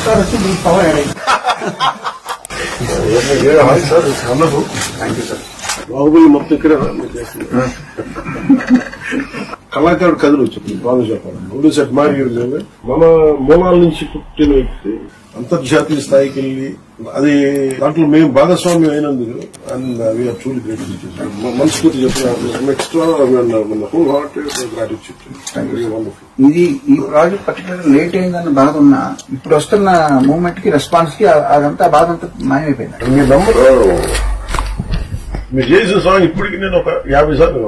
Oscar వచ్చి మీకు power add అయింది. Thank you sir. బాహుబలి మొత్తం ఇక్కడ కళాకారుడు కథలు వచ్చింది. బాగా చెప్పాలి. నోటీస్ అడ్మైర్ మన మూలాల నుంచి పుట్టిన వ్యక్తి అంతర్జాతీయ స్థాయికి వెళ్ళి అది దాంట్లో మేము భాగస్వామ్యం అయినందుకు అండ్ వీఆర్ ట్రూలీ గ్రేట్ఫుల్. మనస్ఫూర్తి చెప్తున్నా ఎక్స్ట్రా హోల్ హార్టెడ్ గ్రాటిట్యూడ్. ఇది ఈ ప్రాజెక్ట్ పర్టికులర్ లేట్ అయిందన్న బాధ ఉన్నా ఇప్పుడు వస్తున్న మూవ్మెంట్ కి రెస్పాన్స్ కి అదంతా బాధ అంతా మాయమైపోయింది. మీ నంబర్ మీరు చేసిన సాంగ్ ఇప్పటికి నేను ఒక 50 సార్లు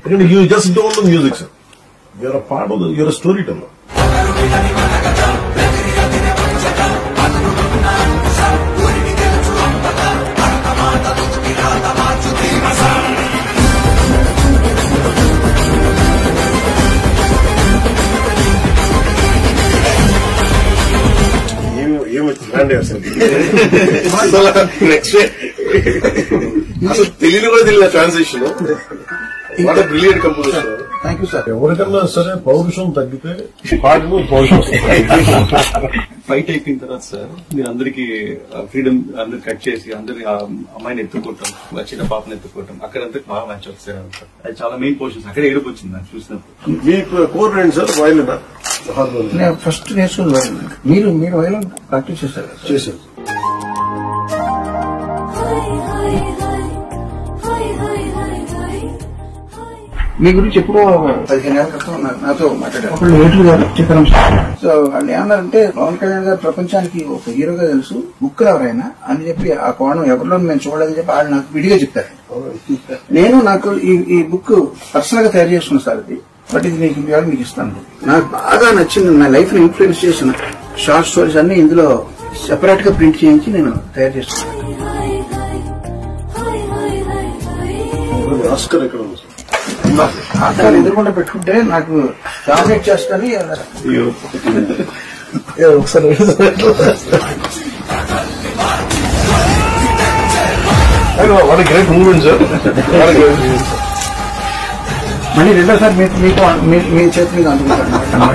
ఎందుకంటే you just don't know music sir. You're part of your story teller. అసలు తెలియని కూడా తెలియదు translation. Brilliant composition. Thank you sir. ఎవరికన్నా సరే పౌరుషం తగ్గితే పాటలు పౌరుషం ఫైట్ అయిపోయిన తర్వాత సార్ మీరు అందరికి ఫ్రీడమ్ అందరు కట్ చేసి అందరి అమ్మాయిని ఎత్తుకోవటం, చిన్న పాపని ఎత్తుకోవటం అక్కడంతా బాగా మ్యాచ్ వస్తాయి. అది చాలా మెయిన్ పోర్షన్స్. అక్కడ ఏడుపు వచ్చింది నాకు చూసినప్పుడు. మీకు కోర్ ఏంటి సార్? వైలినా? నేను ఫస్ట్ నేర్చుకుని వైలిన్. మీరు వైలిన్ ప్రాక్టీస్ చేశారు? మీ గురించి ఎప్పుడో 15 ఏళ్ల క్రితం నాతో మాట్లాడారు. అప్పుడు ఏట్లు గారు చిత్రం. సో వాళ్ళు ఏమన్నారంటే పవన్ కళ్యాణ్ గారు ప్రపంచానికి ఒక హీరోగా తెలుసు, బుక్ ఎవరైనా అని చెప్పి ఆ కోణం ఎవరిలో మేము చూడాలని చెప్పి వాళ్ళు నాకు విడిగా చెప్తారు. నేను నాకు ఈ బుక్ పర్సనల్ గా తయారు చేసుకున్నాను సార్. ఇది బట్ ఇది మీకు ఇస్తాను. నాకు బాగా నచ్చింది, నా లైఫ్ ని ఇన్ఫ్లుయెన్స్ చేసిన షార్ట్ స్టోరీస్ అన్ని ఇందులో సెపరేట్ గా ప్రింట్ చేయించి నేను తయారు చేస్తున్నాను. ఆస్కర్ ఎక్కడ ఉంది? ఆస్కార్ ఎదురుకుండా పెట్టుకుంటే నాకు డామినేట్ చేస్తాను. ఒకసారి what a great moment sir. మళ్ళీ రెండోసారి మీ చేతి మీద అందుకుంటాను.